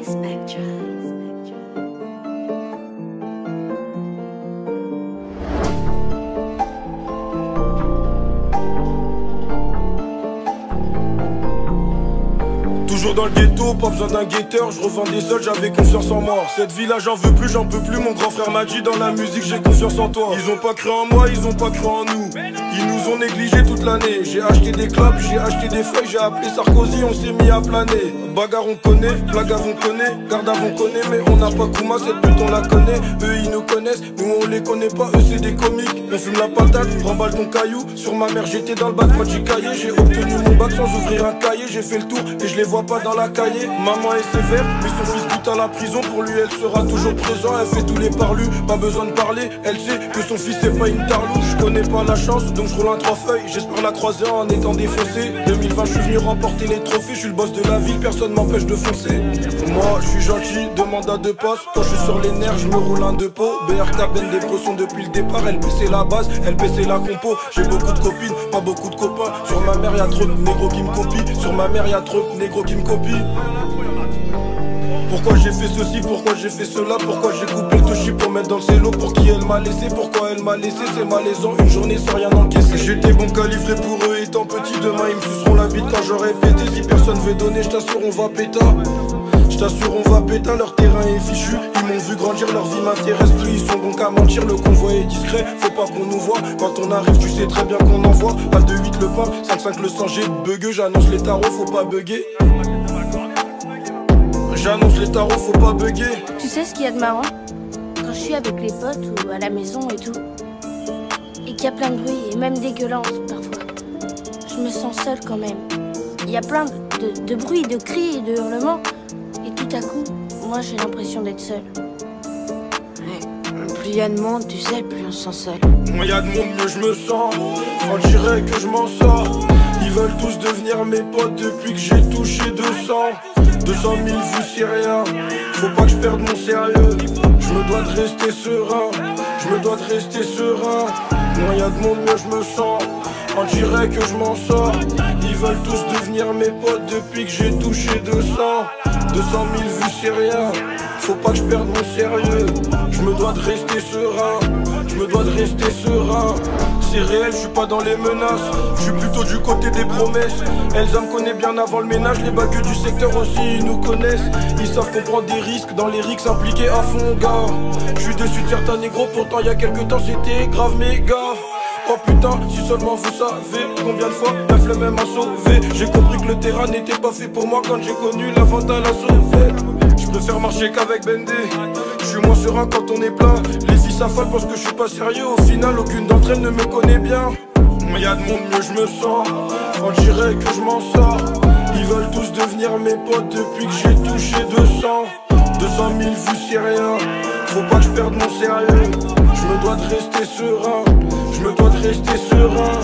Toujours dans le ghetto, pas besoin d'un guetteur, je revendais seul, j'avais confiance en moi. Cette vie là j'en veux plus, j'en peux plus, mon grand frère m'a dit dans la musique j'ai confiance en toi. Ils ont pas cru en moi, ils ont pas cru en nous. Ils nous ont négligés toute l'année. J'ai acheté des clubs, j'ai acheté des feuilles, j'ai appelé Sarkozy, on s'est mis à planer. Bagarre on connaît, blague on connaît, garde on connaît, mais on n'a pas Kouma, cette pute on la connaît. Eux ils nous connaissent, nous on les connaît pas, eux c'est des comiques. On fume la patate, remballe ton caillou. Sur ma mère j'étais dans le bac quand j'ai caillé. J'ai obtenu mon bac sans ouvrir un cahier. J'ai fait le tour et je les vois pas dans la cahier. Maman est sévère, mais son fils goûte à la prison. Pour lui elle sera toujours présent. Elle fait tous les parlus, pas besoin de parler. Elle sait que son fils c'est pas une tarlou. Je connais pas la chance, donc je roule un 3 feuilles. J'espère la croiser en étant défoncé. 2020 je suis venu remporter les trophées. Je suis le boss de la ville, personne m'empêche de foncer. Moi je suis gentil, demande à deux passes. Quand je suis sur les nerfs, je me roule un deux pots. BRK Ben des bressons depuis le départ. Elle baissait la base, elle baissait la compo. J'ai beaucoup de copines, pas beaucoup de copains. Sur ma mère y'a trop de négros qui me copient. Sur ma mère y'a trop de négros qui me copient. Pourquoi j'ai fait ceci, pourquoi j'ai fait cela, pourquoi j'ai coupé le touchy pour mettre dans le cello. Pour qui elle m'a laissé, pourquoi elle m'a laissé, c'est malaisant, une journée sans rien encaisser. J'étais bon calibré pour eux étant petit, demain ils me suceront la bite quand j'aurai pété. Si personne veut donner, je t'assure on va péter. Je t'assure on va péter, leur terrain est fichu. Ils m'ont vu grandir, leur vie m'intéresse plus. Ils sont bons qu'à mentir, le convoi est discret. Faut pas qu'on nous voit, quand on arrive tu sais très bien qu'on envoie. À 2-8 le pain, 5-5 le sang, j'ai bugueux. J'annonce les tarots, faut pas bugger. J'annonce les tarots, faut pas bugger. Tu sais ce qu'il y a de marrant? Quand je suis avec les potes ou à la maison et tout, et qu'il y a plein de bruit et même des gueulances parfois, je me sens seule quand même. Il y a plein de bruit, de cris et de hurlements, et tout à coup, moi j'ai l'impression d'être seule. Ouais, plus il y a de monde, tu sais, plus on se sent seul. Moins il y a de monde, mieux je me sens. On dirait que je m'en sors. Ils veulent tous devenir mes potes depuis que j'ai touché 200 000 vues c'est rien. Faut pas que je perde mon sérieux. Je me dois de rester serein. Je me dois de rester serein. Moins y a de monde, mieux je me sens. On dirait que je m'en sors. Ils veulent tous devenir mes potes depuis que j'ai touché 200 000 vues c'est rien. Faut pas que je perde mon sérieux. Je me dois de rester serein. Je me dois de rester serein. C'est réel, je suis pas dans les menaces. Je suis plutôt du côté des promesses. Elsa me connaît bien avant le ménage. Les bagueux du secteur aussi, ils nous connaissent. Ils savent qu'on prend des risques. Dans les risques impliqués à fond, gars. Je suis déçu de certains négros. Pourtant, y a quelques temps, c'était grave méga. Oh putain, si seulement vous savez combien de fois la flemme m'a sauvé. J'ai compris que le terrain n'était pas fait pour moi quand j'ai connu la vente à la sauvette. Je préfère marcher qu'avec Bendé. Je suis moins serein quand on est plein. Les filles s'affalent parce que je suis pas sérieux. Au final, aucune d'entre elles ne me connaît bien. Y a de monde, mieux je me sens. On dirait que je m'en sors. Ils veulent tous devenir mes potes depuis que j'ai touché 200 000 vues c'est rien. Faut pas que je perde mon sérieux. Je me dois de rester serein. Je me dois de rester serein.